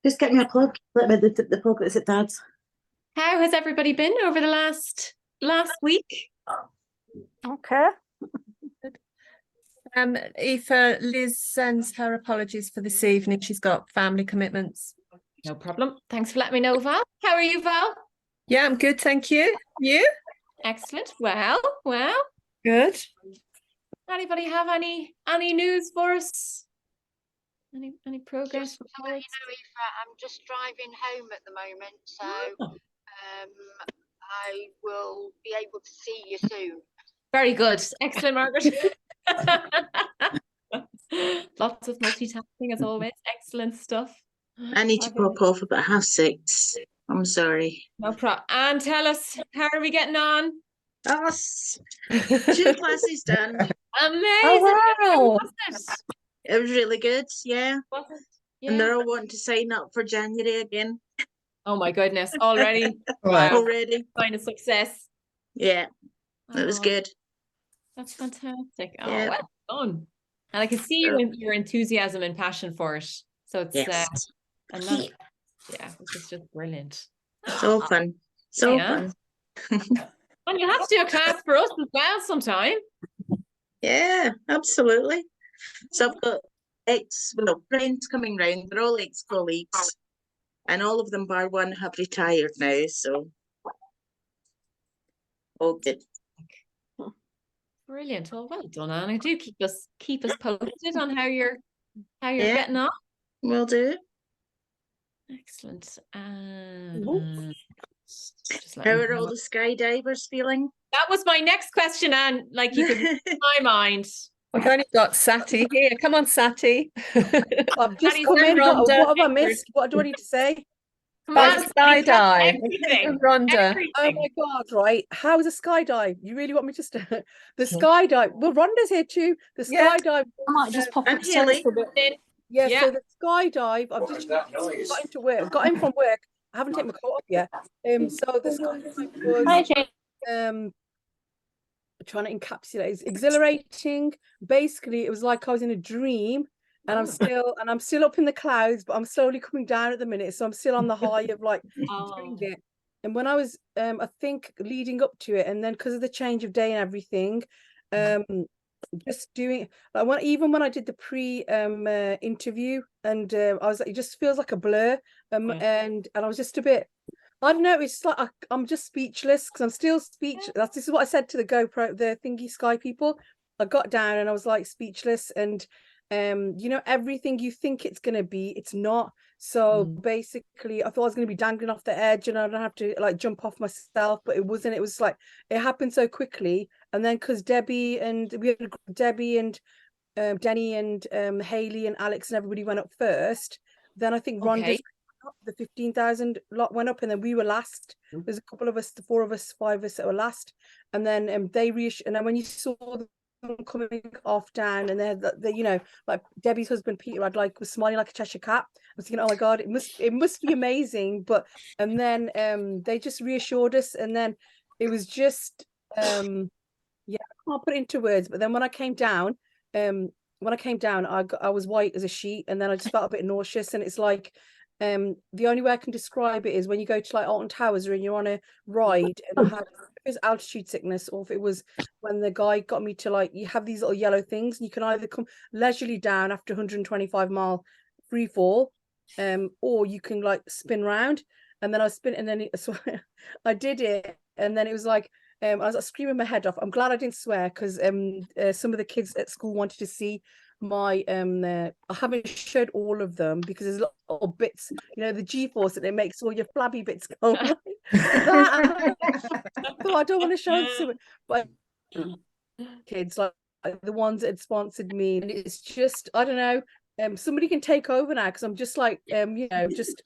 Just get me a plug. Let me the plug that's at Dad's. How has everybody been over the last week? Okay. Aoife, Liz sends her apologies for this evening. She's got family commitments. No problem. Thanks for letting me know, Val. How are you, Val? Yeah, I'm good, thank you. You? Excellent. Well. Good. Anybody have any news for us? Any progress? Just to let you know, Aoife, I'm just driving home at the moment, so I will be able to see you soon. Very good. Excellent, Margaret. Lots of multitasking as always. Excellent stuff. I need to pop off about 6:30. I'm sorry. No problem. And tell us, how are we getting on? Us. 2 classes done. Amazing. Oh, wow. It was really good, yeah. Was it? Yeah. And they're all wanting to sign up for January again. Oh my goodness, already. Wow. Already. Kind of success. Yeah, it was good. That's fantastic. Oh, Yeah. well done. And I can see your enthusiasm and passion for it. So it's Yes. and that, which is just brilliant. So fun. So fun. And you'll have to do a class for us as well sometime. Yeah, absolutely. So I've got friends coming round. They're all ex-colleagues. And all of them bar one have retired now, so all good. Brilliant. Well done, Anna. Do keep us posted on how you're getting on. Will do. Excellent. How are all the skydivers feeling? That was my next question, Anne. Like you could read my mind. We've only got Sati here. Come on, Sati. I've just come in. What have I missed? What do I need to say? Skydive. Rhonda. Oh my God, right. How is a skydive? You really want me just to the skydive? Well, Rhonda's here too. The skydive. I might just pop up for a bit. Yeah, so the skydive, I've just got into work, got in from work. I haven't taken my coat off yet. So the skydive was trying to encapsulate. It's exhilarating. Basically, it was like I was in a dream. And I'm still up in the clouds, but I'm slowly coming down at the minute. So I'm still on the high of like doing it. And when I was, I think leading up to it, and then because of the change of day and everything, just doing like even when I did the interview, and I was like, it just feels like a blur. And I was just a bit, I don't know. It's like I'm just speechless because I'm still speechless. This is what I said to the GoPro, the thingy Sky people. I got down and I was like speechless, and everything you think it's going to be, it's not. So basically I thought I was going to be dangling off the edge and I don't have to like jump off myself, but it wasn't. It was like it happened so quickly. And then because Debbie and Denny and Haley and Alex and everybody went up first, then I think Rhonda's the 15,000 lot went up, and then we were last. There's a couple of us, the 4 of us, 5 of us that were last, and then they and then when you saw them coming off down, and they like Debbie's husband Peter was smiling like a Cheshire cat. I was thinking, oh my God, it must be amazing. But and then they just reassured us, and then it was just I can't put it into words. But then when I came down, I was white as a sheet, and then I just felt a bit nauseous. And it's like the only way I can describe it is when you go to like Alton Towers, or you're on a ride, and I had altitude sickness, or if it was when the guy got me to like, you have these little yellow things and you can either come leisurely down after 125-mile free fall, or you can like spin round. And then I spin, and then I did it, and then it was like I was like screaming my head off. I'm glad I didn't swear, because some of the kids at school wanted to see my I haven't showed all of them because there's little bits, the G-force, and it makes all your flabby bits go. So I don't want to show it to it, but kids like the ones that had sponsored me, and it's just, I don't know, somebody can take over now, because I'm just like just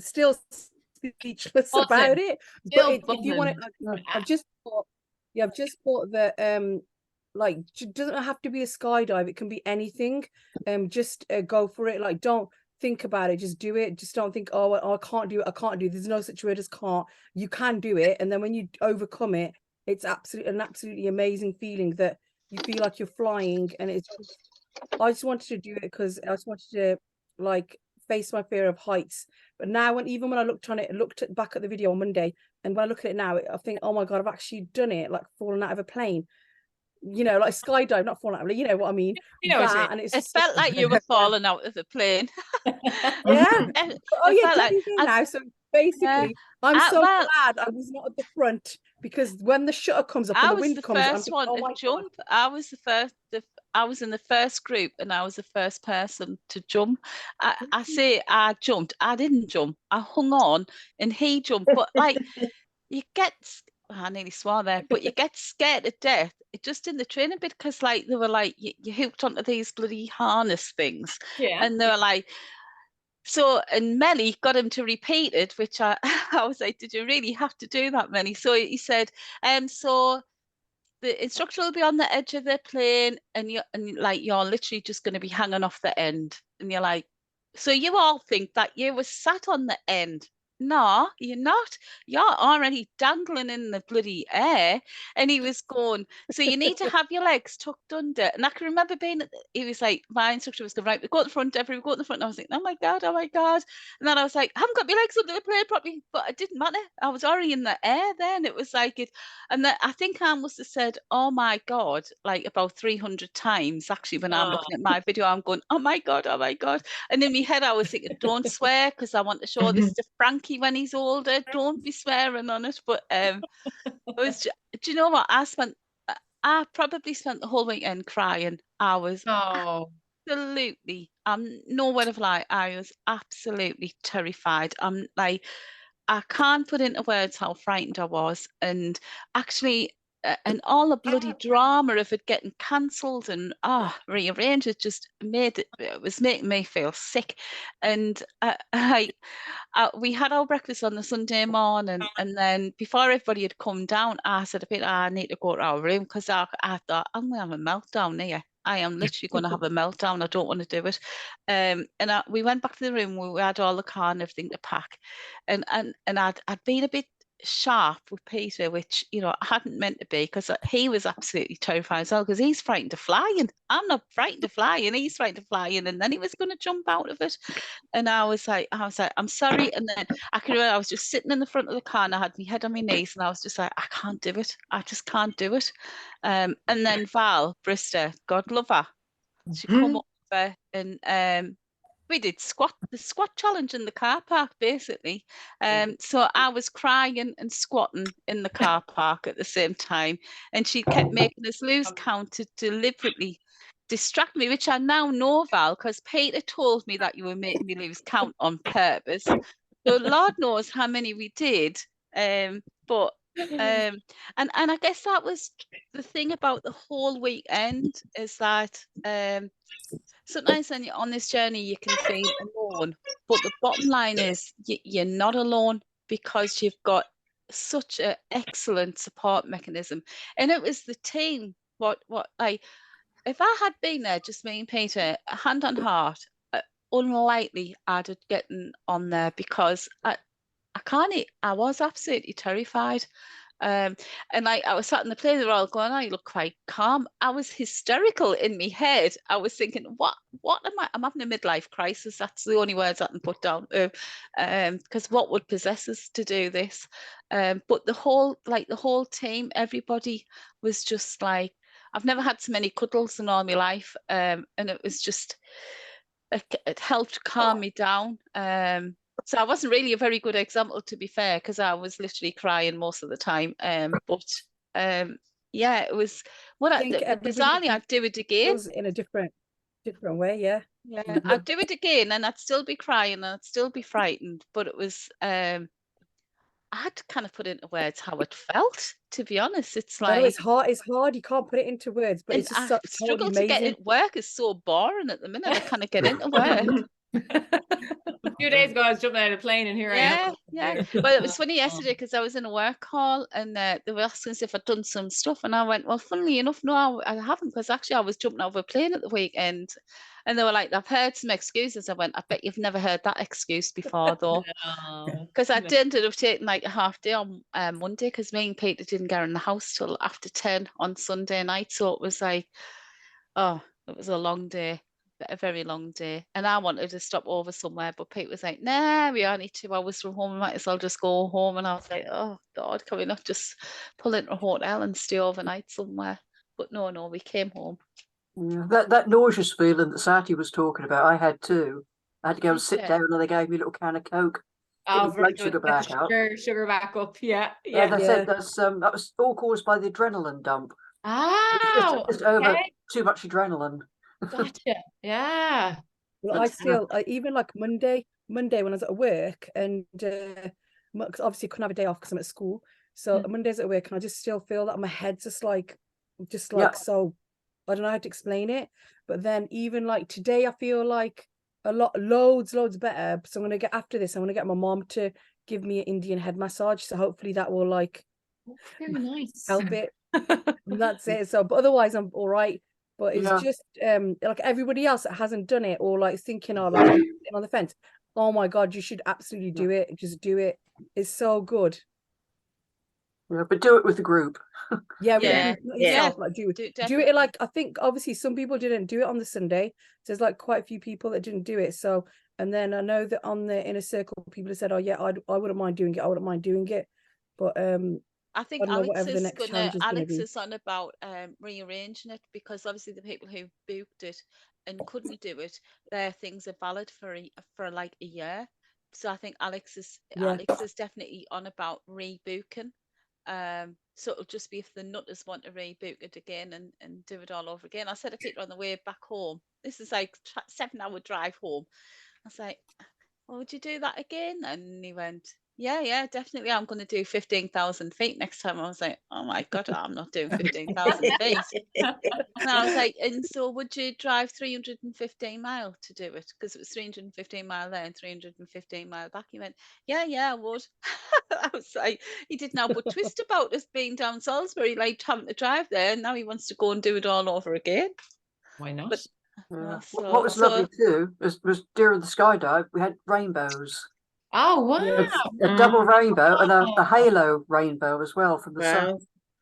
still speechless about it. But if you want it, I've just bought the like, it doesn't have to be a skydive, it can be anything. Just go for it. Like, don't think about it, just do it. Just don't think, oh, I can't do it. There's no such word as can't. You can do it, and then when you overcome it, it's an absolutely amazing feeling that you feel like you're flying, and it's just I just wanted to do it because I just wanted to like face my fear of heights. But now, even when I looked back at the video on Monday, and when I look at it now, I think, oh my God, I've actually done it, like fallen out of a plane. You know, like skydive, not falling out of, you know what I mean? You know what you mean. And it's It felt like you were falling out of the plane. yeah. It Oh yeah, felt like, Daddy's there now. So basically, I'm so well, glad I was not at the front, because when the shutter comes up I and the was wind the comes, I'm first thinking, one oh to my God. jump. I was the first. I was in the first group, and I was the first person to jump. I say I jumped. I didn't jump. I hung on, and he jumped. But like, you get. I nearly swore there, but you get scared to death just in the training bit, because like they were like you hooked onto these bloody harness things, Yeah. and they were like. So, and Melly got him to repeat it, which I was like, did you really have to do that, Melly? So he said, so the instructor will be on the edge of the plane, and you're literally just going to be hanging off the end, and you're like, so you all think that you were sat on the end. No, you're not. You're already dangling in the bloody air. And he was going, so you need to have your legs tucked under. And I can remember he was like, my instructor was going, right, we go at the front, everyone go at the front. And I was like, oh my God, oh my God. And then I was like, I haven't got my legs under the plane properly, but it didn't matter. I was already in the air then. It was like it. And then I think I must have said, oh my God, like about 300 times. Actually, when I'm looking at my video, I'm going, oh my God, oh my God. And in my head, I was thinking, don't swear, because I want to show this to Frankie when he's older. Don't be swearing on it. But it was, do you know what? I probably spent the whole weekend crying. I was absolutely, no word of lie, I was absolutely terrified. I'm like, I can't put into words how frightened I was. And actually, and all the bloody drama of it getting cancelled and rearranged, it just it was making me feel sick. And we had our breakfast on the Sunday morning, and then before everybody had come down, I said, I need to go to our room, because I thought, I'm going to have a meltdown here. I am literally going to have a meltdown. I don't want to do it. And we went back to the room. We had all the car and everything to pack. And I'd been a bit sharp with Peter, which, you know, I hadn't meant to be, because he was absolutely terrified as well, because he's frightened of flying. I'm not frightened of flying. He's frightened of flying. And then he was going to jump out of it. And I was like, I'm sorry. And then I can remember I was just sitting in the front of the car, and I had my head on my knees, and I was just like, I can't do it. I just can't do it. And then Val Brister, God love her, she come over, and we did the squat challenge in the car park, basically. So I was crying and squatting in the car park at the same time, and she kept making us lose count to deliberately distract me, which I now know, Val, because Peter told me that you were making me lose count on purpose. So Lord knows how many we did. But and I guess that was the thing about the whole weekend, is that sometimes when you're on this journey, you can feel alone. But the bottom line is you're not alone, because you've got such an excellent support mechanism. And it was the team. If I had been there, just me and Peter, hand on heart, unlikely I'd have gotten on there, because I was absolutely terrified. And like I was sat in the plane, they were all going, "Oh, you look quite calm." I was hysterical in my head. I was thinking, "What am I? I'm having a midlife crisis." That's the only words I can put down. Because what would possess us to do this? But the whole team, everybody was just like, I've never had so many cuddles in all my life. And it was just, it helped calm me down. So I wasn't really a very good example, to be fair, because I was literally crying most of the time. Yeah, it was bizarrely, I'd do it again. In a different way, yeah. Yeah, I'd do it again, and I'd still be crying, and I'd still be frightened. But it was, I had to kind of put into words how it felt. To be honest, it's like, it's hard. It's hard. You can't put it into words, but it's just I struggle to get it. Work is so boring at the minute. I kind of get into work. A few days ago, I was jumping out of a plane, and here I am. Yeah. Well, it was funny yesterday, because I was in a work call, and they were asking if I'd done some stuff, and I went, well, funnily enough, no, I haven't, because actually I was jumping out of a plane at the weekend. And they were like, I've heard some excuses. I went, I bet you've never heard that excuse before, though. Because I ended up taking like a half day on Monday, because me and Peter didn't get in the house till after 10 on Sunday night. So it was like, oh, It was a long day, a very long day. And I wanted to stop over somewhere, but Pete was like, nah, we are only 2 hours from home. We might as well just go home. And I was like, oh God, can we not just pull into a hotel and stay overnight somewhere? But no, we came home. Yeah, that nauseous feeling that Sati was talking about, I had too. I had to go and sit Yeah. down, and they gave me a little can of Coke. Get Oh, my very blood good. sugar Get the back up. sugar back up. Yeah, Yeah, yeah. they said that was all caused by the adrenaline dump. Oh, Just over okay. too much adrenaline. Gotcha. Yeah. Well, I still, even like Monday when I was at work, and 'cause obviously I couldn't have a day off because I'm at school. So Mondays at work, and I just still feel that my head's just like Yeah. so, I don't know how to explain it. But then even like today, I feel like loads better. So I'm gonna get, after this, I'm gonna get my mom to give me an Indian head massage. So hopefully that will like Very nice. help it. And that's it. So, but otherwise I'm all right. But it's Yeah. just like everybody else that hasn't done it, or like thinking, oh, like I'm sitting on the fence. Oh my God, you should absolutely do it. Just do it. It's so good. Yeah, but do it with the group. Yeah, Yeah, not yeah. yourself, like do it definitely. like, I think obviously some people didn't do it on the Sunday. So there's like quite a few people that didn't do it. So, and then I know that on the inner circle, people have said, oh yeah, I wouldn't mind doing it. I wouldn't mind doing it. But I I think don't know whatever the next challenge is going to Alex be. is on about rearranging it, because obviously the people who booked it and couldn't do it, their things are valid for like a year. So I think Alex is definitely on about rebooking. So it'll just be if the nutters want to rebook it again and do it all over again. I said to Peter on the way back home, this is like 7-hour drive home. I was like, well, would you do that again? And he went, yeah, definitely. I'm going to do 15,000 feet next time. I was like, oh my God, I'm not doing 15,000 feet. And I was like, and so would you drive 315 mile to do it? Because it was 315 mile there and 315 mile back. He went, yeah, I would. I was like, he did now but twist about us being down Salisbury, like having to drive there. And now he wants to go and do it all over again. Why not? But Yeah. What was lovely too was during the skydive, we had rainbows. Oh, wow. Yes. A double rainbow and a halo rainbow as well from the sun. Wow.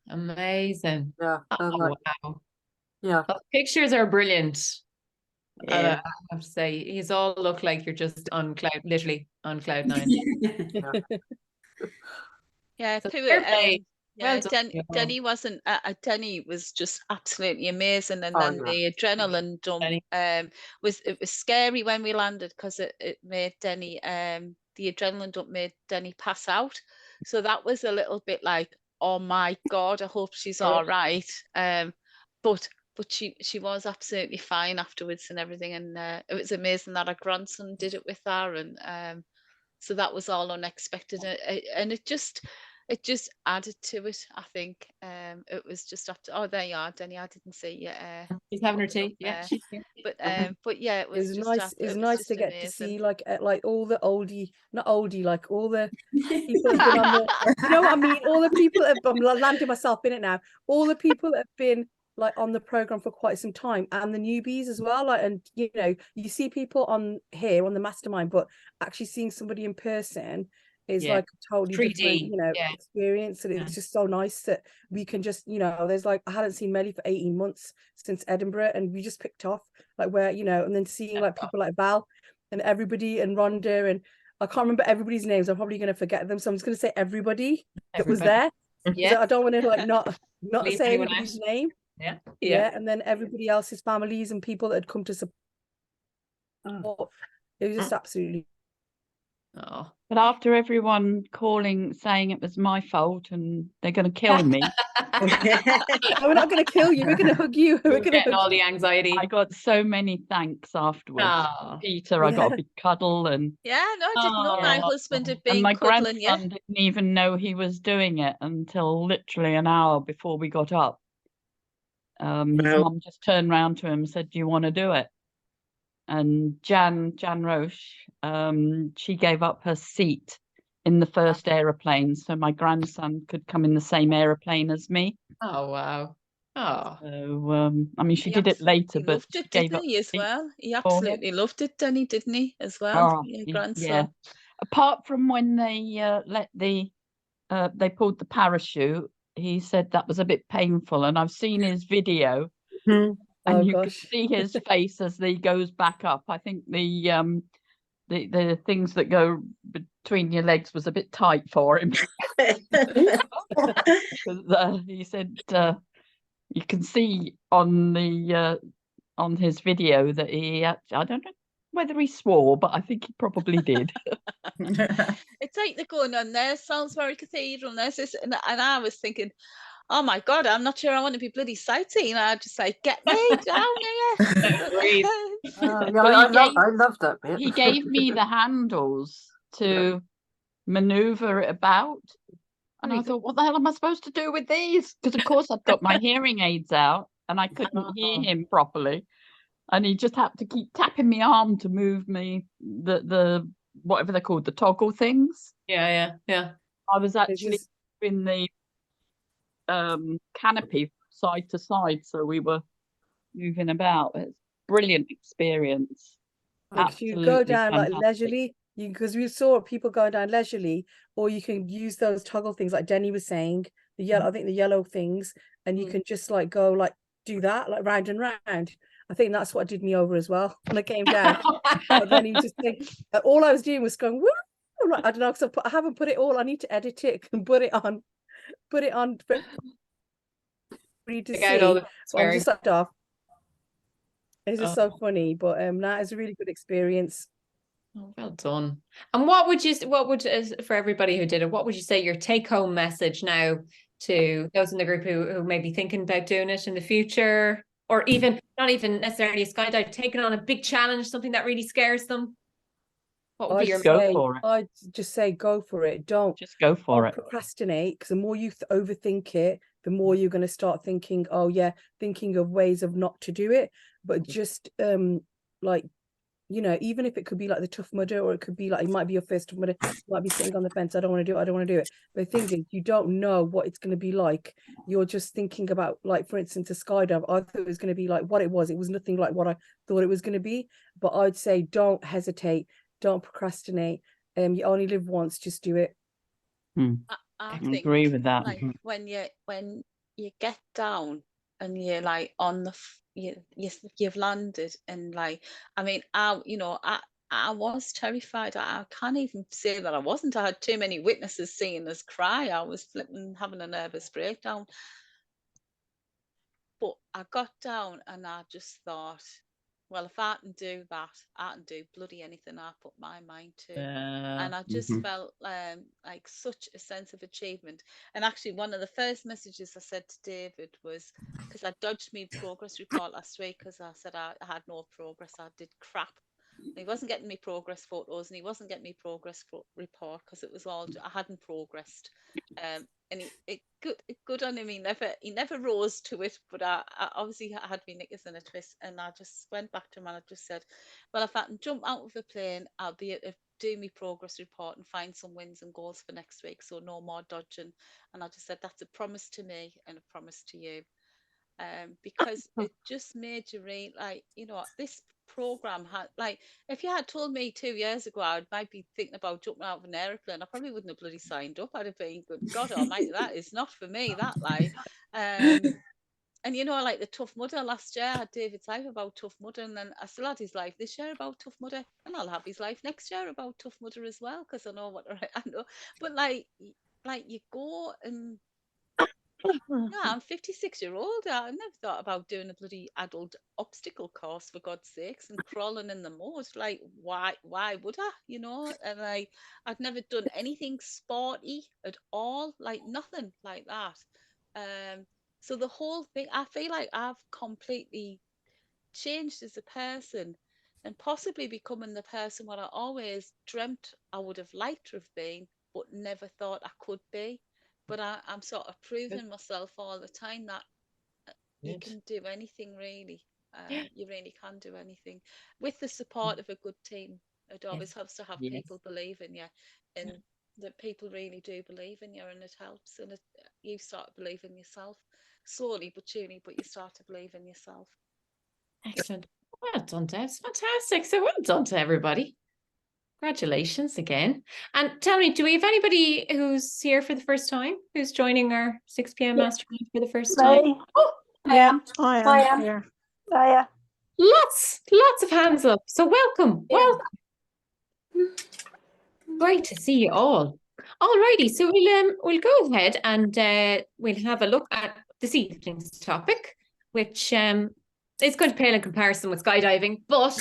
Amazing. Yeah. Oh, like, wow. yeah. The pictures are brilliant. Yeah. I have to say, he's all look like you're just literally on cloud 9. yeah, So Pooh, fair play. yeah, Well done, you all. Denny wasn't. Denny was just absolutely amazing, and Oh, then yeah. the adrenaline dump Denny. was scary when we landed, because it made Denny the adrenaline dump made Denny pass out. So that was a little bit like, oh my God, I hope she's all right. But she was absolutely fine afterwards and everything, and it was amazing that her grandson did it with her, and so that was all unexpected, and it just added to it. I think it was just after. Oh, there you are, Denny. I didn't see you. She's having her tea. Yeah, she's here. But yeah, it was It's just nice. It's nice to get to see like all the not oldie, like all the people that have been on the. You know what I mean? All the people that I'm landing myself in it now. All the people that have been like on the program for quite some time, and the newbies as well. Like, and you know, you see people on here on the Mastermind, but actually seeing somebody in person is like a totally 3D, different, you know, experience. And it's just so nice that we can just, you know, there's like, I hadn't seen Melly for 18 months since Edinburgh, and we just picked off like where, you know, and then seeing like people like Val and everybody and Rhonda, and I can't remember everybody's names. I'm probably going to forget them. So I'm just going to say everybody that was there. Yeah. So I don't want to like not Leave say anyone everybody's out. name. Yeah. And then everybody else's families and people that had come to support. It was just absolutely. Oh. But after everyone saying it was my fault and they're going to kill me, We're not going to kill you. We're going to hug you. We're going to hug all the anxiety. I got so many thanks afterwards. Oh. Peter, I got a big cuddle, and yeah, no, I didn't know my husband had been and my cuddling you. grandson didn't even know he was doing it until literally an hour before we got up. His mum just turned round to him and said, "Do you want to do it?" And Jan Roche, she gave up her seat in the first aeroplane so my grandson could come in the same aeroplane as me. Oh, wow. Oh. So, I mean, she did it later, but loved it, didn't he, as well? He absolutely loved it, Denny, didn't he, as well? Your grandson. Yeah. Apart from when they they pulled the parachute, he said that was a bit painful, and I've seen his video And Oh, you can gosh. see his face as he goes back up. I think the things that go between your legs was a bit tight for him. 'Cause, he said you can see on the on his video that he I don't know whether he swore, but I think he probably did. It's like they're going on there, Salisbury Cathedral, and this, and I was thinking, oh my God, I'm not sure I want to be bloody sightseeing. I just like, get me down here. Agreed. Yeah, Well, I love that bit. he gave me the handles to maneuver it about. And I thought, what the hell am I supposed to do with these? Because of course I've got my hearing aids out and I couldn't hear him properly. And he just had to keep tapping my arm to move me the whatever they're called, the toggle things. Yeah. I was actually just- in the canopy side to side, so we were moving about. It's brilliant experience. Like you go Absolutely down like fantastic. leisurely, because we saw people going down leisurely, or you can use those toggle things like Denny was saying, the yellow, I think the yellow things, and you can just like go like do that like round and round. I think that's what did me over as well when I came down. But then he was just saying, all I was doing was going, woo! I'm like, I don't know, because I haven't put it all. I need to edit it and put it on for you to Check see. out all the So I'm swearing. just sucked off. It's just so funny, but that is a really good experience. Oh, well done. And for everybody who did it, what would you say your take home message now to those in the group who may be thinking about doing it in the future, or even not even necessarily a skydive, taking on a big challenge, something that really scares them? What would be your Go for it. I'd just say go for it. Don't Just go for it. procrastinate, because the more you overthink it, the more you're going to start thinking, oh yeah, thinking of ways of not to do it. But just like, you know, even if it could be like the Tough Mudder, or it could be like, it might be your first Tough Mudder, you might be sitting on the fence, I don't want to do it, I don't want to do it. But the thing is, you don't know what it's going to be like. You're just thinking about, like, for instance, a skydive. I thought it was going to be like what it was. It was nothing like what I thought it was going to be. But I'd say don't hesitate, don't procrastinate. You only live once, just do it. I I agree with that. like when you get down and you're like on the you've landed, and like, I mean, I was terrified. I can't even say that I wasn't. I had too many witnesses seeing us cry. I was flipping, having a nervous breakdown. But I got down and I just thought, well, if I can do that, I can do bloody anything I put my mind to. And I just felt like such a sense of achievement. And actually, one of the first messages I said to David was, because I dodged my progress report last week because I said I had no progress, I did crap. And he wasn't getting me progress photos, and he wasn't getting me progress report because it was all, I hadn't progressed. And it good on him. He never rose to it, but I obviously had me knickers in a twist, and I just went back to him and I just said, well, if I can jump out of the plane, I'll be able to do my progress report and find some wins and goals for next week, so no more dodging. And I just said, that's a promise to me and a promise to you. Because it just made you really, like, you know, this program had, like, if you had told me 2 years ago I might be thinking about jumping out of an aeroplane, I probably wouldn't have bloody signed up. I'd have been, good God almighty, that is not for me, that, like. And you know, like the Tough Mudder last year, I had David's life about Tough Mudder, and then I still had his life this year about Tough Mudder, and I'll have his life next year about Tough Mudder as well, because I know what I know. But like you go and, no, I'm 56-year-old. I never thought about doing a bloody adult obstacle course, for God's sakes, and crawling in the mud. Like, why would I? You know, and I'd never done anything sporty at all, like nothing like that. So the whole thing, I feel like I've completely changed as a person, and possibly becoming the person what I always dreamt I would have liked to have been, but never thought I could be. But I'm sort of proving myself all the time that you can do anything, really. You really can do anything with the support of a good team. It always helps to have people believe in you, and that people really do believe in you, and it helps. And you start to believe in yourself, slowly but surely, but you start to believe in yourself. Excellent. Well done, Deb. It's fantastic. So well done to everybody. Congratulations again. And tell me, do we have anybody who's here for the first time, who's joining our 6 p.m. Mastermind for the first time? Oh, I am here. Lots of hands up. So welcome. Welcome. Great to see you all. Alrighty, so we'll go ahead and we'll have a look at this evening's topic, which is going to pale in comparison with skydiving, but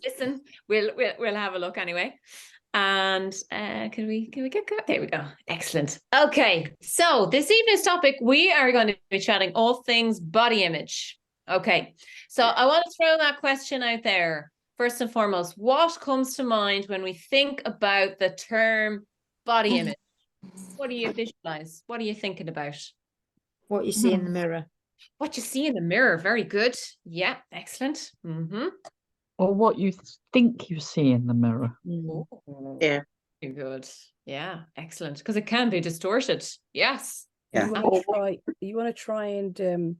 listen, we'll have a look anyway. And can we get going? There we go. Excellent. Okay, so this evening's topic, we are going to be chatting all things body image. Okay, so I want to throw that question out there. First and foremost, what comes to mind when we think about the term body image? What do you visualize? What are you thinking about? What you see in the mirror. What you see in the mirror. Very good. Yeah, excellent. Or what you think you see in the mirror. Ooh, Yeah. very good. Yeah, excellent. Because it can be distorted. Yes. You want to try and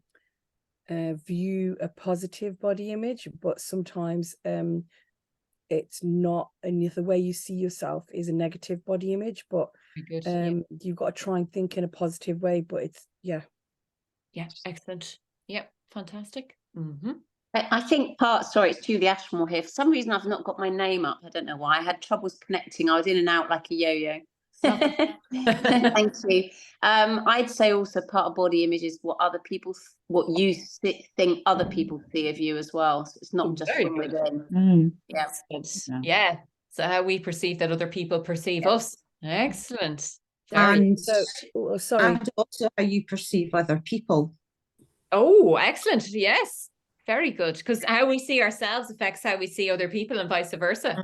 view a positive body image, but sometimes it's not, and the way you see yourself is a negative body image, but you've got to try and think in a positive way, but it's yeah, excellent. Yep, fantastic. I think sorry, it's Julie Ashmore here. For some reason, I've not got my name up. I don't know why. I had troubles connecting. I was in and out like a yo-yo. Thank you. I'd say also part of body image is what what you think other people see of you as well. So it's not just from within. Yeah. So how we perceive that other people perceive us. Excellent. And sorry. And also how you perceive other people. Oh, excellent. Yes. Very good. Because how we see ourselves affects how we see other people and vice versa.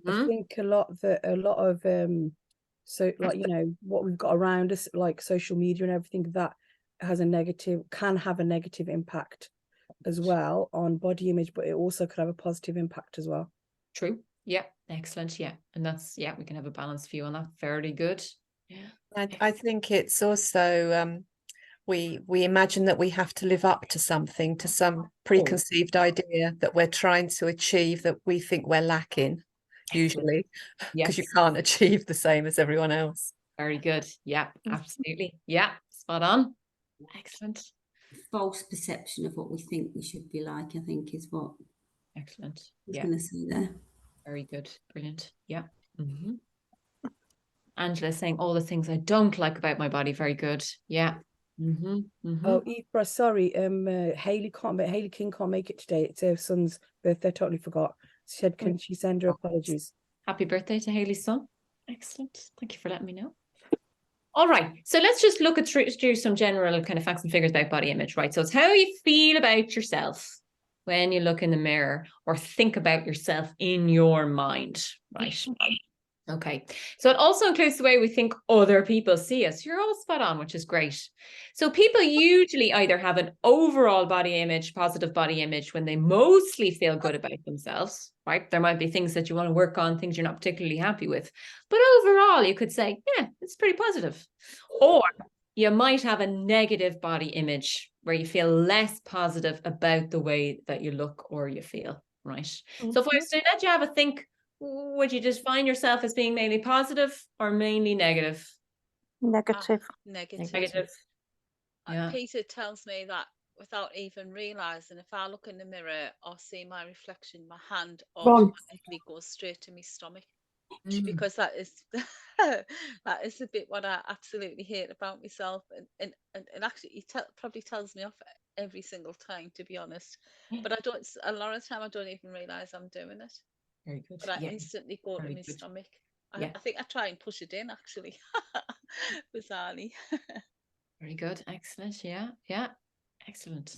I think a lot of so like, you know, what we've got around us, like social media and everything, that can have a negative impact as well on body image, but it also could have a positive impact as well. True. Yeah. Excellent. Yeah. And that's, we can have a balanced view on that. Very good. Yeah. I think it's also we imagine that we have to live up to something, to some preconceived idea that we're trying to achieve that we think we're lacking, usually, because you can't achieve the same as everyone else. Very good. Yeah, absolutely. Yeah, spot on. Excellent. False perception of what we think we should be like, I think, is what. Excellent. I was going to say there. Very good. Brilliant. Yeah. Angela saying all the things I don't like about my body. Very good. Yeah. Oh, Aoife, sorry. Hayley King can't make it today. It's her son's birthday. Totally forgot. She said, can she send her apologies? Happy birthday to Hayley's son. Excellent. Thank you for letting me know. All right. So let's just look at through some general kind of facts and figures about body image, right? So it's how you feel about yourself when you look in the mirror or think about yourself in your mind, right? Okay, so it also includes the way we think other people see us. You're all spot on, which is great. So people usually either have an overall body image, positive body image, when they mostly feel good about themselves, right? There might be things that you want to work on, things you're not particularly happy with. But overall, you could say, yeah, it's pretty positive. Or you might have a negative body image where you feel less positive about the way that you look or you feel, right? So if I was to let you have a think, would you define yourself as being mainly positive or mainly negative? Negative. Yeah. Peter tells me that without even realizing, if I look in the mirror or see my reflection, my hand automatically goes straight to my stomach, because that is that is a bit what I absolutely hate about myself, and actually he probably tells me off every single time, to be honest. But a lot of the time I don't even realize I'm doing it. Very good. But I instantly go to my stomach. I think I try and push it in, actually. Bizarrely. Very good. Excellent. Yeah. Excellent.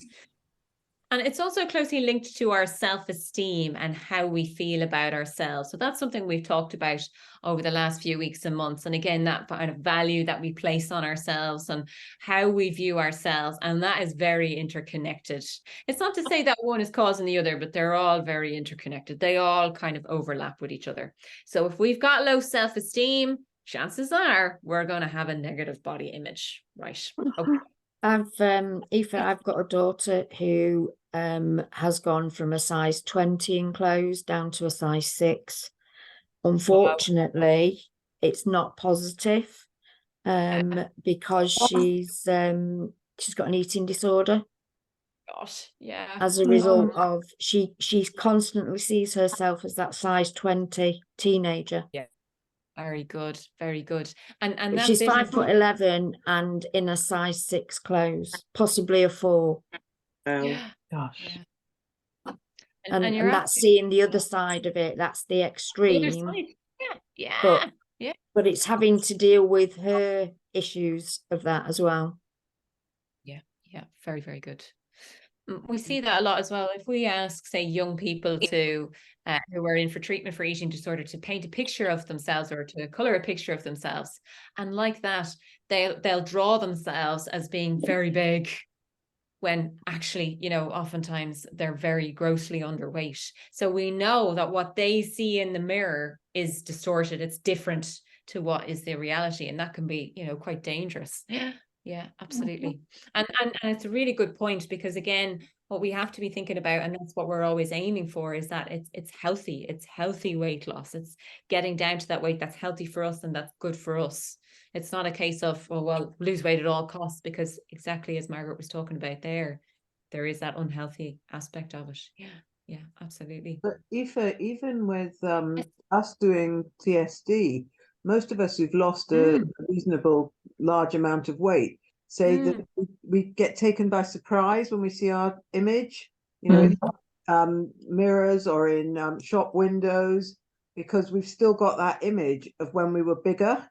And it's also closely linked to our self-esteem and how we feel about ourselves. So that's something we've talked about over the last few weeks and months. And again, that kind of value that we place on ourselves and how we view ourselves. And that is very interconnected. It's not to say that one is causing the other, but they're all very interconnected. They all kind of overlap with each other. So if we've got low self-esteem, chances are we're going to have a negative body image, right? Okay. Aoife, I've got a daughter who has gone from a size 20 in clothes down to a size 6. Unfortunately, it's not positive because she's got an eating disorder. gosh, yeah. As a result of she constantly sees herself as that size 20 teenager. Yeah. Very good, very good. And But that she's bit of- 5'11" and in a size 6 clothes, possibly a 4. Yeah. Gosh. Yeah. And you're that's seeing the other side of it. That's the the other extreme. side. Yeah, yeah, But yeah. but it's having to deal with her issues of that as well. Yeah, very, very good. We see that a lot as well. If we ask, say, young people to who are in for treatment for eating disorder to paint a picture of themselves or to color a picture of themselves, and like that, they'll draw themselves as being very big, when actually, you know, oftentimes they're very grossly underweight. So we know that what they see in the mirror is distorted. It's different to what is the reality, and that can be, you know, quite dangerous. Yeah, absolutely. And it's a really good point, because again, what we have to be thinking about, and that's what we're always aiming for, is that it's healthy weight loss. It's getting down to that weight that's healthy for us and that's good for us. It's not a case of, well, lose weight at all costs, because exactly as Margaret was talking about there is that unhealthy aspect of it. Yeah, absolutely. But Aoife, even with us doing TSD, most of us who've lost a reasonable large amount of weight say that we get taken by surprise when we see our image, you know, in mirrors or in shop windows, because we've still got that image of when we were bigger.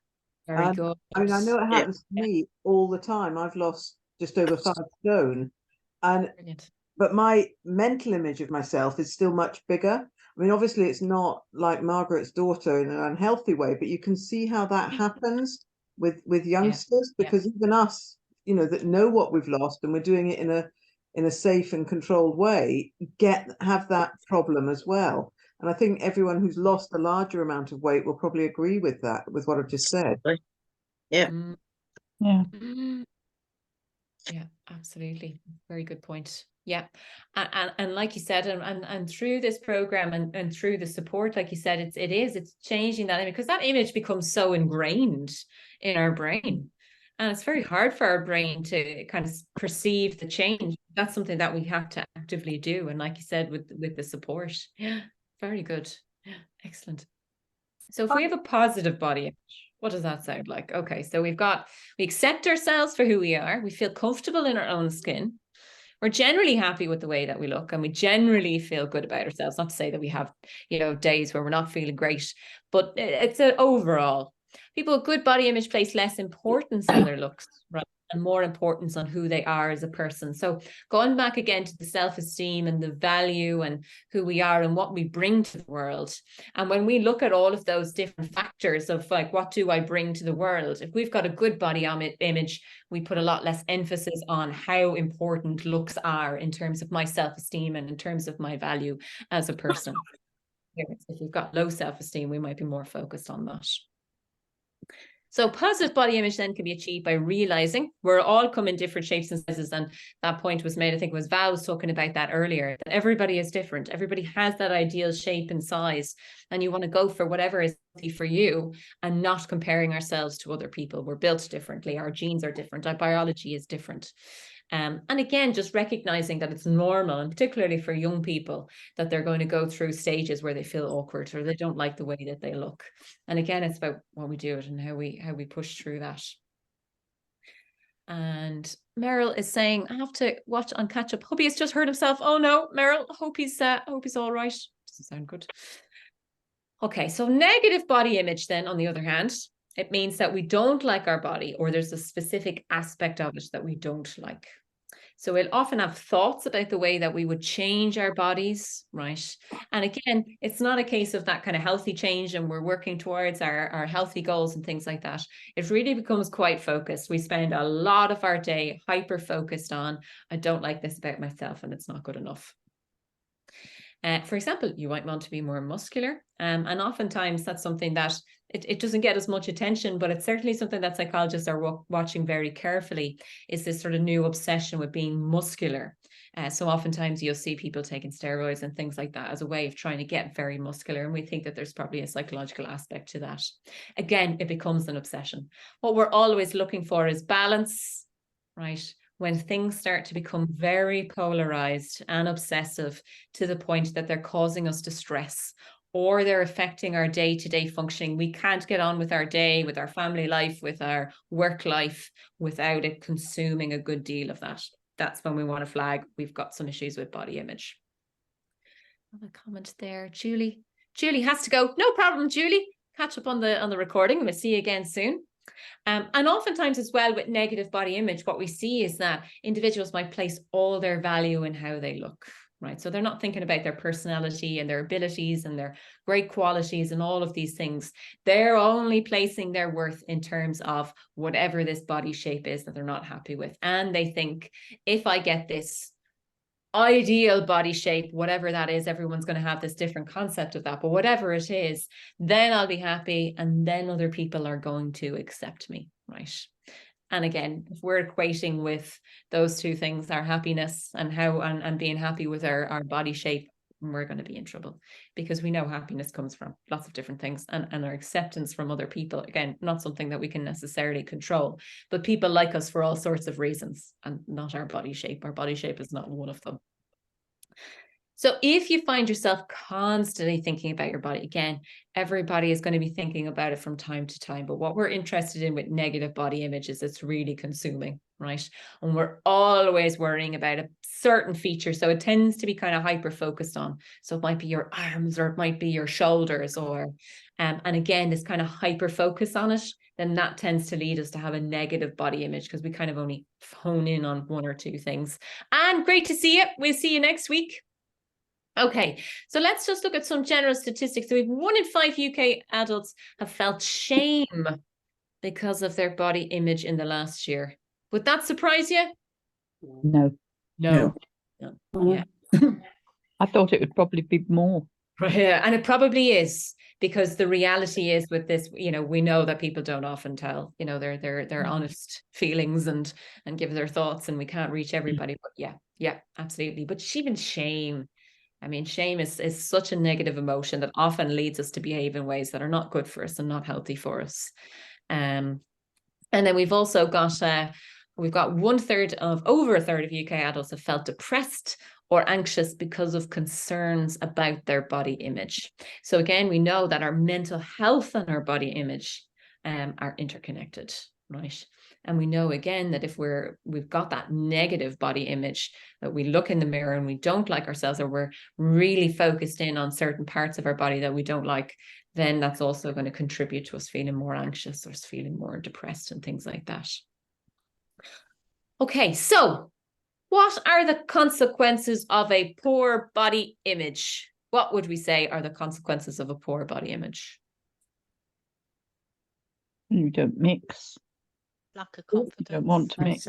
Very good. I mean, I know it happens to me all the time. I've lost just over 5 stone, and Brilliant. but my mental image of myself is still much bigger. I mean, obviously it's not like Margaret's daughter in an unhealthy way, but you can see how that happens with youngsters, because even us, you know, that know what we've lost and we're doing it in a safe and controlled way, have that problem as well. And I think everyone who's lost a larger amount of weight will probably agree with that, with what I've just said. Yeah. Yeah. Yeah, absolutely. Very good point. Yeah. And like you said, and through this program and through the support, like you said, it's changing that image, because that image becomes so ingrained in our brain. And it's very hard for our brain to kind of perceive the change. That's something that we have to actively do. And like you said, with the support. Yeah, very good. Yeah, excellent. So if we have a positive body image, what does that sound like? Okay, so we accept ourselves for who we are. We feel comfortable in our own skin. We're generally happy with the way that we look, and we generally feel good about ourselves. Not to say that we have, you know, days where we're not feeling great, but it's an overall. People with good body image place less importance on their looks, right, and more importance on who they are as a person. So going back again to the self-esteem and the value and who we are and what we bring to the world. And when we look at all of those different factors of like, what do I bring to the world? If we've got a good body image, we put a lot less emphasis on how important looks are in terms of my self-esteem and in terms of my value as a person. If we've got low self-esteem, we might be more focused on that. So positive body image then can be achieved by realizing we're all come in different shapes and sizes. And that point was made, I think it was Val was talking about that earlier, that everybody is different. Everybody has that ideal shape and size. And you want to go for whatever is for you and not comparing ourselves to other people. We're built differently. Our genes are different. Our biology is different. And again, just recognizing that it's normal, and particularly for young people, that they're going to go through stages where they feel awkward or they don't like the way that they look. And again, it's about what we do it and how we push through that. And Meryl is saying, I have to watch on catch up. Hope he's just hurt himself. Oh no, Meryl, hope he's all right. Doesn't sound good. Okay, so negative body image then, on the other hand, it means that we don't like our body, or there's a specific aspect of it that we don't like. So we'll often have thoughts about the way that we would change our bodies, right? And again, it's not a case of that kind of healthy change and we're working towards our healthy goals and things like that. It really becomes quite focused. We spend a lot of our day hyper-focused on, I don't like this about myself and it's not good enough. For example, you might want to be more muscular. And oftentimes that's something that it doesn't get as much attention, but it's certainly something that psychologists are watching very carefully, is this sort of new obsession with being muscular. So oftentimes you'll see people taking steroids and things like that as a way of trying to get very muscular. And we think that there's probably a psychological aspect to that. Again, it becomes an obsession. What we're always looking for is balance, right? when things start to become very polarized and obsessive to the point that they're causing us distress, or they're affecting our day-to-day functioning. We can't get on with our day, with our family life, with our work life, without it consuming a good deal of that. That's when we want to flag we've got some issues with body image. A comment there, Julie. Julie has to go. No problem, Julie. Catch up on the recording. We'll see you again soon. And oftentimes as well with negative body image, what we see is that individuals might place all their value in how they look, right? So they're not thinking about their personality and their abilities and their great qualities and all of these things. They're only placing their worth in terms of whatever this body shape is that they're not happy with. And they think, if I get this ideal body shape, whatever that is, everyone's going to have this different concept of that, but whatever it is, then I'll be happy, and then other people are going to accept me, right? And again, if we're equating with those two things, our happiness and how and being happy with our body shape, we're going to be in trouble, because we know happiness comes from lots of different things, and our acceptance from other people, again, not something that we can necessarily control, but people like us for all sorts of reasons, and not our body shape. Our body shape is not one of them. So if you find yourself constantly thinking about your body, again, everybody is going to be thinking about it from time to time. But what we're interested in with negative body image is it's really consuming, right? And we're always worrying about a certain feature. So it tends to be kind of hyper focused on. So it might be your arms, or it might be your shoulders, or, and again, this kind of hyper focus on it, then that tends to lead us to have a negative body image, because we kind of only hone in on one or two things. And great to see you. We'll see you next week. Okay, so let's just look at some general statistics. So we have 1 in 5 UK adults have felt shame because of their body image in the last year. Would that surprise you? No. No. Yeah. I thought it would probably be more. Yeah, and it probably is, because the reality is with this, you know, we know that people don't often tell, you know, their honest feelings and give their thoughts, and we can't reach everybody. But yeah, absolutely. But even shame. I mean, shame is such a negative emotion that often leads us to behave in ways that are not good for us and not healthy for us. And then we've also got, over a third of UK adults have felt depressed or anxious because of concerns about their body image. So again, we know that our mental health and our body image are interconnected, right? And we know again that if we've got that negative body image, that we look in the mirror and we don't like ourselves, or we're really focused in on certain parts of our body that we don't like, then that's also going to contribute to us feeling more anxious or feeling more depressed and things like that. Okay, so what are the consequences of a poor body image? What would we say are the consequences of a poor body image? You don't mix. Lack of confidence. You don't want to mix.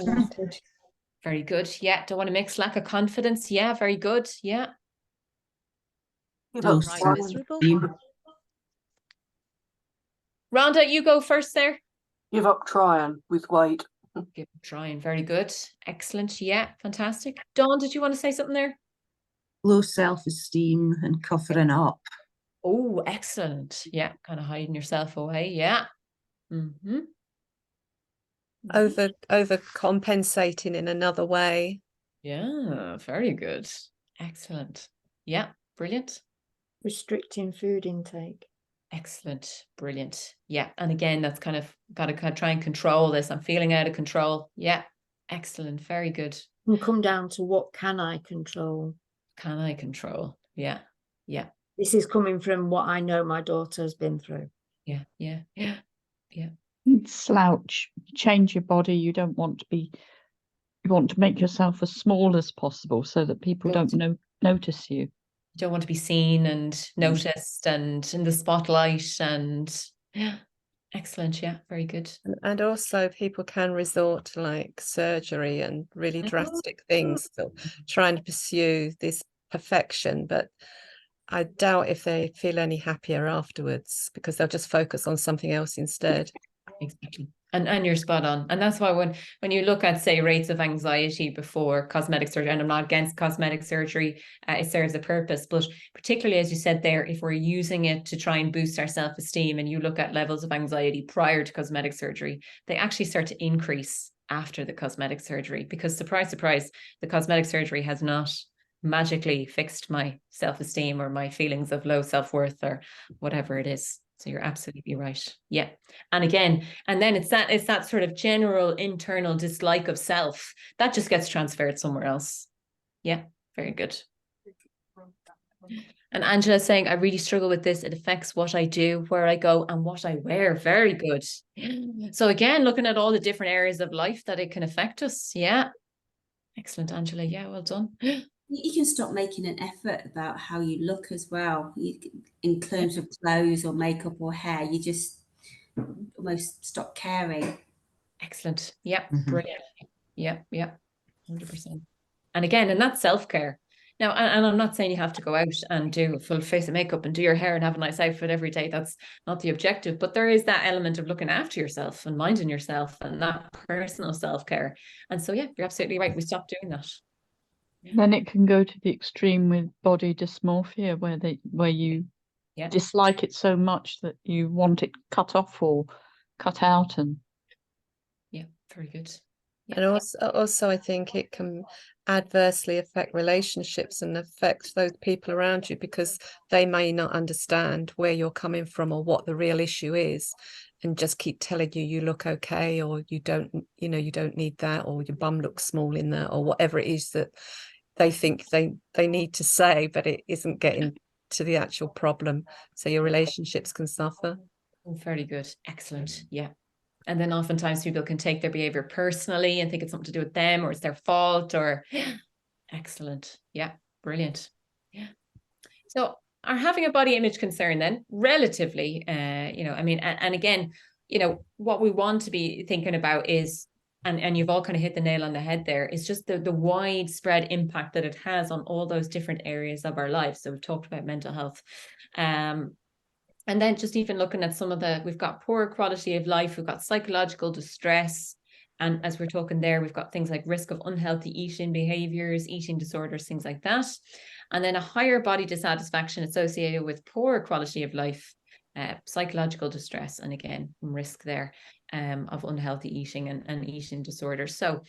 Very good. Yeah, don't want to mix. Lack of confidence. Yeah, very good. Yeah. Miserable. Rhonda, you go first there. Give up trying with weight. Give up trying. Very good. Excellent. Yeah, fantastic. Dawn, did you want to say something there? Low self-esteem and covering up. Oh, excellent. Yeah, kind of hiding yourself away. Yeah. Mm-hmm. Over compensating in another way. Yeah, very good. Excellent. Yeah, brilliant. Restricting food intake. Excellent. Brilliant. Yeah. And again, that's kind of got to try and control this. I'm feeling out of control. Yeah. Excellent. Very good. And come down to what can I control? Can I control? Yeah. Yeah. This is coming from what I know my daughter has been through. Yeah. Yeah. Yeah. Yeah. Slouch. Change your body. You don't want to be. You want to make yourself as small as possible so that people don't notice you. You don't want to be seen and noticed and in the spotlight, and yeah, excellent. Yeah, very good. And also people can resort to like surgery and really drastic things, so trying to pursue this perfection, but I doubt if they feel any happier afterwards, because they'll just focus on something else instead. Exactly. And you're spot on. And that's why when you look at, say, rates of anxiety before cosmetic surgery, and I'm not against cosmetic surgery, it serves a purpose, but particularly, as you said there, if we're using it to try and boost our self-esteem, and you look at levels of anxiety prior to cosmetic surgery, they actually start to increase after the cosmetic surgery, because surprise, surprise, the cosmetic surgery has not magically fixed my self-esteem or my feelings of low self-worth or whatever it is. So you're absolutely right. Yeah. And again, and then it's that sort of general internal dislike of self that just gets transferred somewhere else. Yeah, very good. And Angela's saying, I really struggle with this. It affects what I do, where I go, and what I wear. Very good. So again, looking at all the different areas of life that it can affect us. Yeah. Excellent, Angela. Yeah, well done. You can stop making an effort about how you look as well. In terms of clothes or makeup or hair, you just almost stop caring. Excellent. Yeah, brilliant. Yeah, 100%. And again, and that's self-care. Now, and I'm not saying you have to go out and do a full face of makeup and do your hair and have a nice outfit every day. That's not the objective. But there is that element of looking after yourself and minding yourself and that personal self-care. And so, yeah, you're absolutely right. We stopped doing that. Then it can go to the extreme with body dysmorphia, where you dislike it so much that you want it cut off or cut out. And yeah, very good. And also, I think it can adversely affect relationships and affect those people around you, because they may not understand where you're coming from or what the real issue is, and just keep telling you you look okay, or you don't need that, or your bum looks small in that, or whatever it is that they think they need to say, but it isn't getting to the actual problem. So your relationships can suffer. Very good. Excellent. Yeah. And then oftentimes people can take their behavior personally and think it's something to do with them, or it's their fault, or excellent. Yeah, brilliant. Yeah. So are having a body image concern then relatively, I mean, and again, what we want to be thinking about is, and you've all kind of hit the nail on the head there, is just the widespread impact that it has on all those different areas of our lives. So we've talked about mental health. And then just even looking at we've got poor quality of life, we've got psychological distress. And as we're talking there, we've got things like risk of unhealthy eating behaviors, eating disorders, things like that. And then a higher body dissatisfaction associated with poor quality of life, psychological distress, and again, risk there of unhealthy eating and eating disorders. So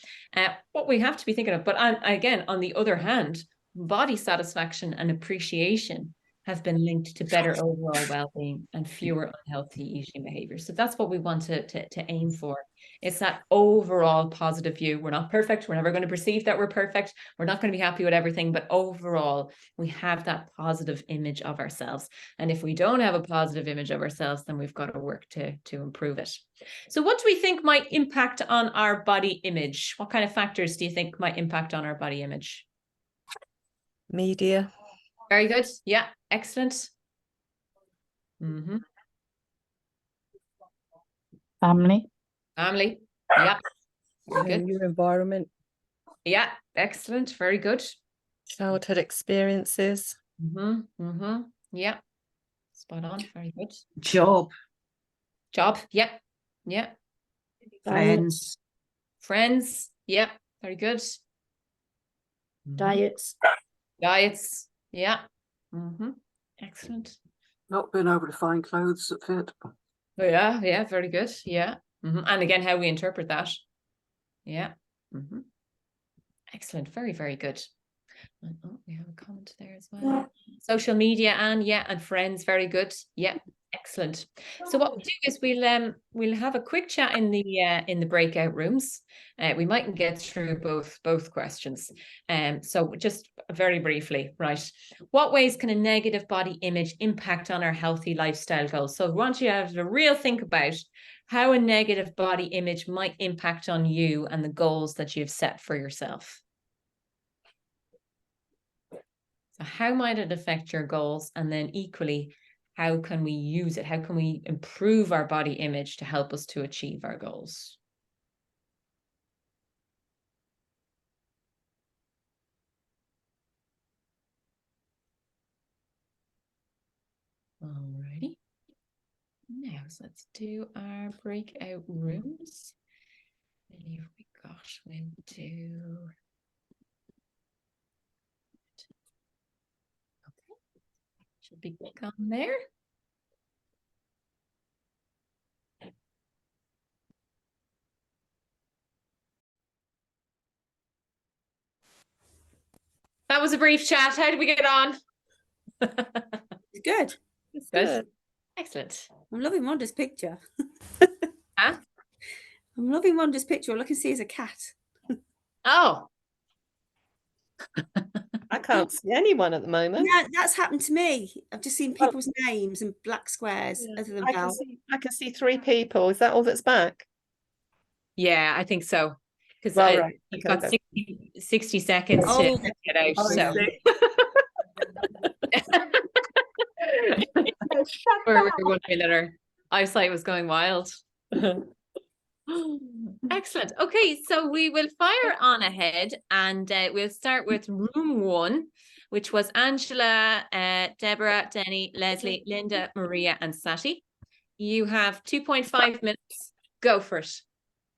what we have to be thinking of, but again, on the other hand, body satisfaction and appreciation have been linked to better overall well-being and fewer unhealthy eating behaviors. So that's what we want to aim for. It's that overall positive view. We're not perfect. We're never going to perceive that we're perfect. We're not going to be happy with everything, but overall, we have that positive image of ourselves. And if we don't have a positive image of ourselves, then we've got to work to improve it. So what do we think might impact on our body image? What kind of factors do you think might impact on our body image? Media. Very good. Yeah, excellent. Family. Yeah. Very good. Your environment. Yeah, excellent. Very good. Childhood experiences. Yeah. Spot on. Very good. Job. Yeah. Friends. Yeah. Very good. Diets. Yeah. Excellent. Not being able to find clothes that fit. Oh, yeah. Very good. Yeah. And again, how we interpret that. Yeah. Excellent. Very, very good. Oh, we have a comment there as well. Social media and friends. Very good. Yeah. Excellent. So what we'll do is we'll have a quick chat in the breakout rooms. We mightn't get through both questions. So just very briefly, right? What ways can a negative body image impact on our healthy lifestyle goals? So I want you to have a real think about how a negative body image might impact on you and the goals that you've set for yourself. So how might it affect your goals? And then equally, how can we use it? How can we improve our body image to help us to achieve our goals? Alrighty. Now, so let's do our breakout rooms. And here we got when to. Okay. Should be click on there. That was a brief chat. How did we get on? Good. It's good. Excellent. I'm loving Wanda's picture. Huh? I'm loving Wanda's picture. All I can see is a cat. Oh. I can't see anyone at the moment. Yeah, that's happened to me. I've just seen people's names and black squares other than I Val. can see 3 people. Is that all that's back? Yeah, I think so. Because Well, right. you've Okay, got then. 60 seconds Oh, to get out. Oh, I So see. we're one way another. Eyesight was going wild. Excellent. Okay, so we will fire on ahead, and we'll start with room 1, which was Angela, Deborah, Denny, Leslie, Linda, Maria, and Sati. You have 2.5 minutes. Go for it.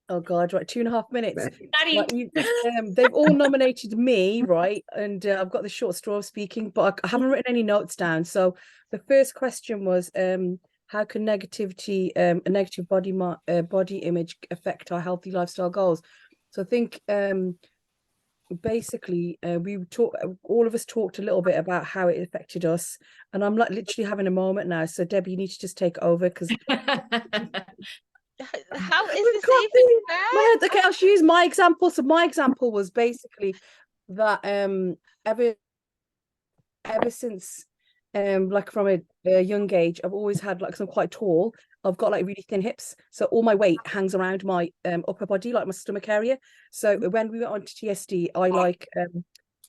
Oh God, right, 2.5 minutes. Sati. Right, they've all nominated me, right? And I've got the short straw of speaking, but I haven't written any notes down. So the first question was, how can negativity, a negative body image affect our healthy lifestyle goals? So I think basically all of us talked a little bit about how it affected us, and I'm like literally having a moment now. So Debbie, you need to just take over, because how is this even fair? okay, I'll use my example. So my example was basically that ever since like from a young age, I've always had, like, 'cause I'm quite tall, I've got like really thin hips, so all my weight hangs around my upper body, like my stomach area. So when we went on to TSD, I like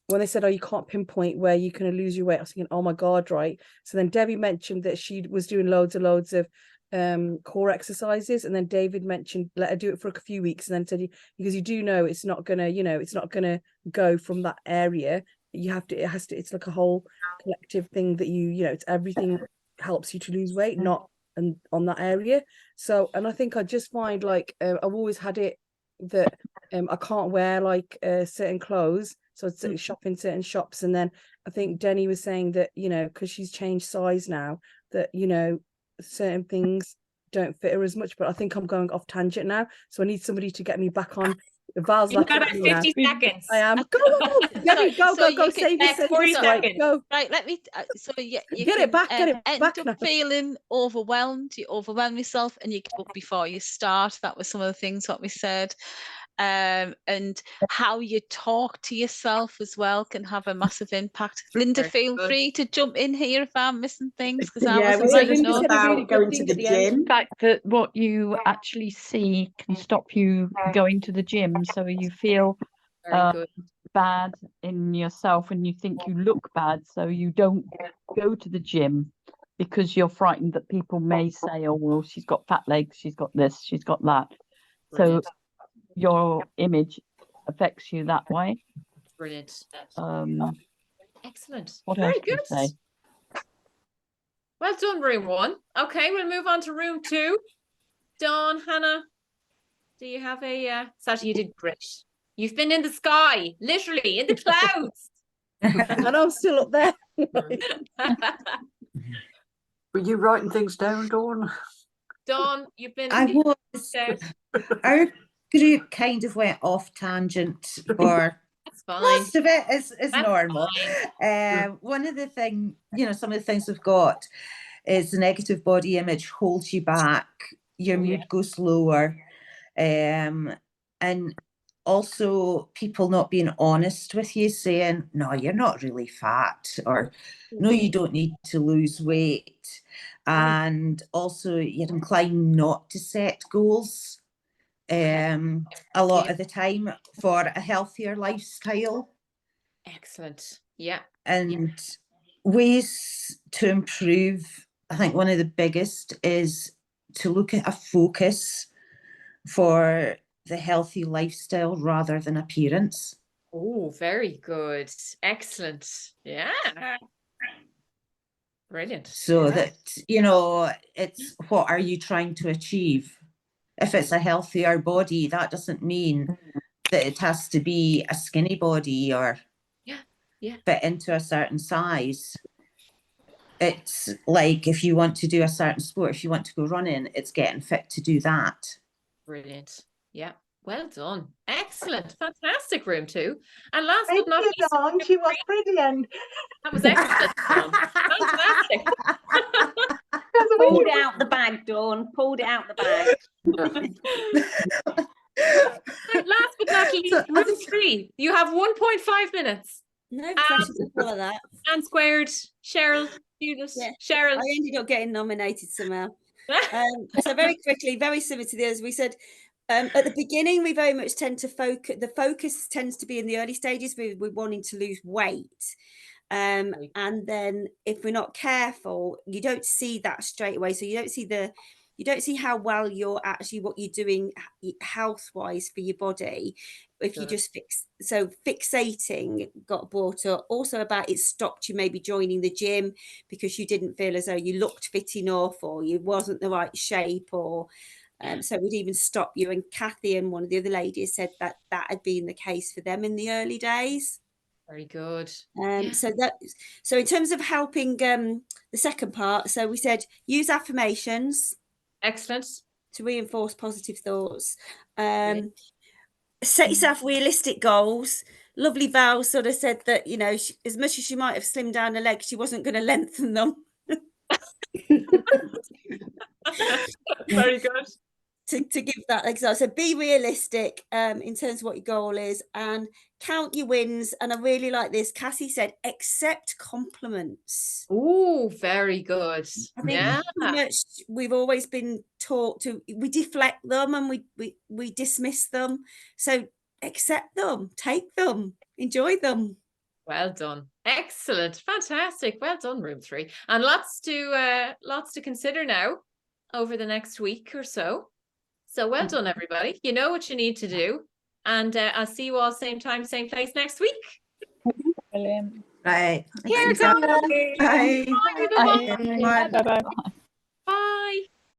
when they said, oh, you can't pinpoint where you can lose your weight, I was thinking, oh my God, right? So then Debbie mentioned that she was doing loads of core exercises, and then David mentioned let her do it for a few weeks, and then said, because you do know it's not gonna, it's not gonna go from that area. You have to, it's like a whole collective thing that it's everything helps you to lose weight, not and on that area. So, and I think I just find, like, I've always had it that I can't wear like certain clothes, so I'd shop in certain shops, and then I think Denny was saying that because she's changed size now, that certain things don't fit her as much. But I think I'm going off tangent now, so I need somebody to get me back on. Val's You've laughing got at about me now. 50 seconds. I am. Go, Debbie, go, save next us, 40 right, seconds. go. Right, let me. So you Get it back, get it end back up now. feeling overwhelmed. You overwhelm yourself, and you give up before you start. That was some of the things what we said. And how you talk to yourself as well can have a massive impact. Linda, feel free to jump in here if I'm missing things, because I wasn't taking notes. The fact that what you actually see can stop you going to the gym, so you feel bad in yourself and you think you look bad, so you don't go to the gym because you're frightened that people may say, oh well, she's got fat legs, she's got this, she's got that. Brilliant. So your image affects you that way. Brilliant. Excellent. What Very else can good. I say? Well done, room 1. Okay, we'll move on to room 2. Dawn, Hannah, do you have a Sati? You did great. You've been in the sky, literally in the clouds. And I'm still up there. Were you writing things down, Dawn? Dawn, you've been. I was. Our group kind of went off tangent for most of it is normal. One of the things, some of the things we've got is the negative body image holds you back. Your mood goes lower. And also people not being honest with you, saying, no, you're not really fat, or no, you don't need to lose weight. And also you're inclined not to set goals a lot of the time for a healthier lifestyle. Excellent. Yeah. And ways to improve, I think one of the biggest is to look at a focus for the healthy lifestyle rather than appearance. Oh, very good. Excellent. Yeah. Brilliant. So that, it's what are you trying to achieve? If it's a healthier body, that doesn't mean that it has to be a skinny body or fit into a certain size. It's like if you want to do a certain sport, if you want to go running, it's getting fit to do that. Brilliant. Yeah. Well done. Excellent. Fantastic, room 2. And last Thank but not you, least, Dawn. She was brilliant. that was excellent, Dawn. Fantastic. Pulled it out the bag, Dawn. Pulled it out the bag. And last but not least, room 3. You have 1.5 minutes. No pressure to follow that. And squared. Cheryl, Judith, Yeah. Cheryl. I ended up getting nominated somehow. So very quickly, very similar to the others, we said at the beginning we very much tend to focus. The focus tends to be in the early stages. We're wanting to lose weight, and then if we're not careful, you don't see that straight away. So you don't see how well you're actually what you're doing health wise for your body. If you just fixating got brought up also about it stopped you maybe joining the gym because you didn't feel as though you looked fit enough or you wasn't the right shape or so it would even stop you. And Kathy and one of the other ladies said that had been the case for them in the early days. Very good. So in terms of helping the second part, so we said use affirmations. Excellent. To reinforce positive thoughts. Set yourself realistic goals. Lovely Val sort of said that, you know, as much as she might have slimmed down her legs, she wasn't going to lengthen them. Very good. To give that example. So be realistic in terms of what your goal is and count your wins. And I really like this. Cassie said, accept compliments. Oh, very good. I think much we've always been taught to, we deflect them and we dismiss them. So accept them, take them, enjoy them. Well done. Excellent. Fantastic. Well done, room 3. And lots to consider now over the next week or so. So well done, everybody. You know what you need to do. And I'll see you all same time, same place next week. Brilliant. Right. Here, Bye. Bye. Bye. Bye. Bye. Bye.